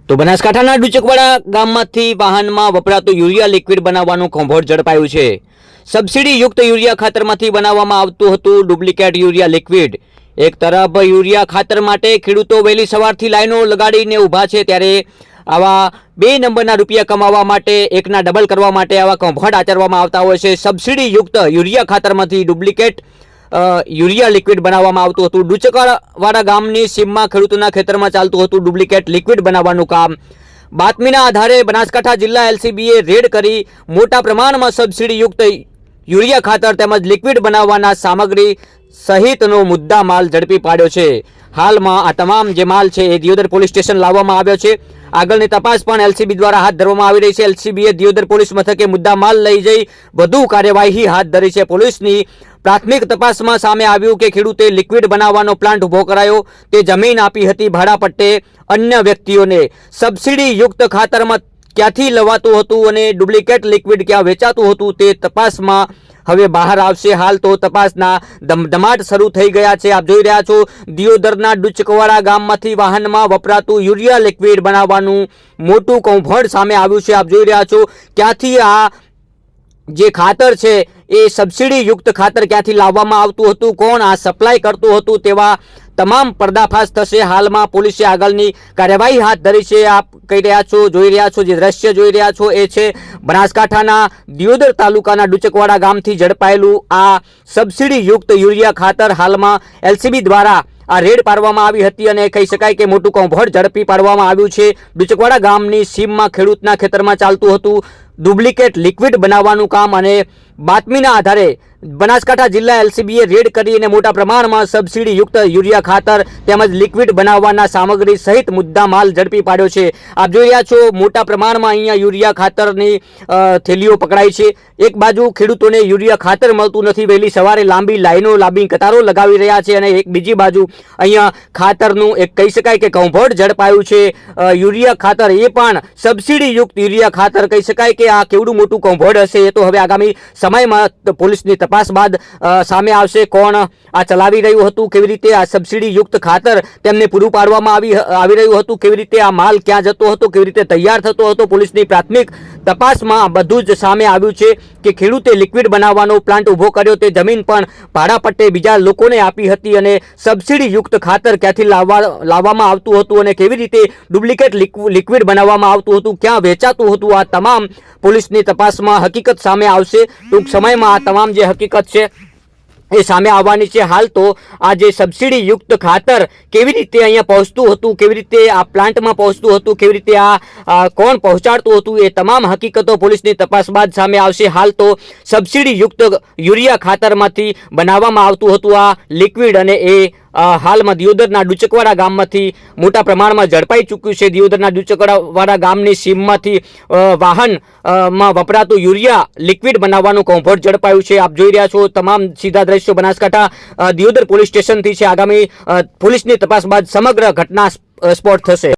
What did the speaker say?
તો બનાસકાંઠાના ડુચકવાડા ગામમાંથી વાહનમાં વપરાતું યુરિયા લિક્વિડ બનાવવાનું ખંભોળ ઝડપાયું છે। સબસિડી યુક્ત યુરિયા ખાતરમાંથી બનાવવામાં આવતું હતું ડુપ્લિકેટ યુરિયા લિક્વિડ। એક તરફ યુરિયા ખાતર માટે ખેડૂતો વહેલી સવારથી લાઈનો લગાડીને ઊભા છે, ત્યારે આવા 2 નંબરના રૂપિયા કમાવા માટે એકના ડબલ કરવા માટે આવા કૌભાંડ આચરવામાં આવતા હોય છે। સબસિડી યુક્ત યુરિયા ખાતરમાંથી ડુપ્લિકેટ યુરિયા લિક્વિડ બનાવવામાં આવતું હતું। ડુચકવાડા ગામની સીમમાં ખેડૂતોના ખેતરમાં ચાલતું હતું ડુપ્લિકેટ લિક્વિડ બનાવવાનું કામ। બાતમીના આધારે બનાસકાંઠા જિલ્લા એલસીબીએ રેડ કરી મોટા પ્રમાણમાં સબસિડી યુક્ત યુરિયા ખાતર તેમજ લિક્વિડ બનાવવાના સામગ્રી સહિતનો મુદ્દા માલ ઝડપી પાડ્યો છે। હાલમાં આ તમામ જે માલ છે એ દિયોદર પોલીસ સ્ટેશન લાવવામાં આવ્યો છે। આગળની તપાસ પણ એલસીબી દ્વારા હાથ ધરવામાં આવી રહી છે। એલસીબીએ દિયોદર પોલીસ મથકે મુદ્દા માલ લઈ જઈ વધુ કાર્યવાહી હાથ ધરી છે। પોલીસની પ્રાથમિક તપાસમાં સામે આવ્યું કે ખેડૂતે લિક્વિડ બનાવવાનો પ્લાન્ટ ઊભો કરાયો, તે જમીન આપી હતી ભાડા પટ્ટે અન્ય વ્યક્તિઓને। સબસિડી યુક્ત ખાતરમાં ક્યાંથી લવાતું હતું અને ડુપ્લિકેટ લિક્વિડ ક્યાં વેચાતું હતું તે તપાસમાં હવે બહાર આવશે। હાલ તો તપાસના ધમધમાટ શરૂ થઈ ગયા છે। આપ જોઈ રહ્યા છો દિયોદરના ડુચકવાડા ગામમાંથી વાહનમાં વપરાતું યુરિયા લિક્વિડ બનાવવાનું મોટું કૌભાંડ સામે આવ્યું છે। આપ જોઈ રહ્યા છો ક્યાંથી આ જે ખાતર છે એ સબસિડી યુક્ત ખાતર ક્યાંથી લાવવામાં આવતું હતું, કોણ આ સપ્લાય કરતું હતું, તેવા તમામ પર્દાફાશ થશે। હાલમાં પોલીસે આગળની કાર્યવાહી હાથ ધરી છે। આપ કહી રહ્યા છો, જોઈ રહ્યા છો, જે દ્રશ્ય જોઈ રહ્યા છો એ છે બનાસકાંઠાના દિયોદર તાલુકાના ડુચકવાડા ગામથી ઝડપાયેલું આ સબસિડી યુક્ત યુરિયા ખાતર। હાલમાં એલસીબી દ્વારા આ રેડ પાડવામાં આવી હતી અને કહી શકાય કે મોટું કૌભાંડ ઝડપી પાડવામાં આવ્યું છે। ડુચકવાડા ગામની સીમમાં ખેડૂતના ખેતરમાં ચાલતું હતું ડુપ્લિકેટ લિક્વિડ બનાવવાનું કામ અને બાતમીના આધારે બનાસકાંઠા જિલ્લા એલસીબીએ રેડ કરી અને મોટા પ્રમાણમાં સબસિડી યુક્ત યુરિયા ખાતર તેમજ લિક્વિડ બનાવવાના સામગ્રી સહિત મુદ્દા માલ ઝડપી પાડ્યો છે। આપ જોઈ રહ્યા છો મોટા પ્રમાણમાં અહીંયા યુરિયા ખાતરની થેલીઓ પકડાઈ છે। એક બાજુ ખેડૂતોને યુરિયા ખાતર મળતું નથી, વહેલી સવારે લાંબી લાઈનો લાંબી કતારો લગાવી રહ્યા છે, અને એક બીજી બાજુ અહીંયા ખાતરનું એક કહી શકાય કે કૌભાંડ ઝડપાયું છે। યુરિયા ખાતર એ પણ સબસિડી યુક્ત યુરિયા ખાતર કહી શકાય કે આ કેવડું મોટું કૌભાંડ હશે એ તો હવે આગામી સમયમાં પોલીસની તપાસ બાદ સામે આવશે। કોણ આ ચલાવી રહ્યું હતું, કેવી રીતે આ સબસિડી યુક્ત ખાતર તેમને પૂરું પાડવામાં આવી રહ્યું હતું, કેવી રીતે આ માલ ક્યાં જતો હતો, કેવી રીતે તૈયાર થતો હતો, પોલીસની પ્રાથમિક તપાસમાં બધું જ સામે આવ્યું છે કે ખેડૂતે લિક્વિડ બનાવવાનો પ્લાન્ટ ઊભો કર્યો, તે જમીન પણ ભાડા પટ્ટે બીજા લોકોને આપી હતી અને સબસિડી યુક્ત ખાતર ક્યાંથી લાવવામાં આવતું હતું અને કેવી રીતે ડુપ્લિકેટ લિક્વિડ બનાવવામાં આવતું હતું, ક્યાં વેચાતું હતું, આ તમામ પોલીસની તપાસમાં હકીકત સામે આવશે। ટૂંક સમયમાં આ તમામ જે હકીકત છે એ સામે આવવાની છે। હાલ તો આ જે સબસિડી યુક્ત ખાતર કેવી રીતે અહીંયા પહોંચતું હતું, કેવી રીતે આ પ્લાન્ટમાં પહોંચતું હતું, કેવી રીતે આ કોણ પહોંચાડતું હતું, એ તમામ હકીકતો પોલીસની તપાસ બાદ સામે આવશે। હાલ તો સબસિડી યુક્ત યુરિયા ખાતરમાંથી બનાવવામાં આવતું હતું આ લિક્વિડ અને એ હાલમાં દિયોદરના ડુચકવાડા ગામમાંથી મોટા પ્રમાણમાં ઝડપાઈ ચૂક્યું છે। દિયોદરના ડુચકવાડા ગામની સીમમાંથી વાહનમાં વપરાતું યુરિયા લિક્વિડ બનાવવાનું કૌભાંડ ઝડપાયું છે। આપ જોઈ રહ્યા છો તમામ સીધા દ્રશ્યો બનાસકાંઠા દિયોદર પોલીસ સ્ટેશનથી છે। આગામી પોલીસની તપાસ બાદ સમગ્ર ઘટના સ્પોટ થશે।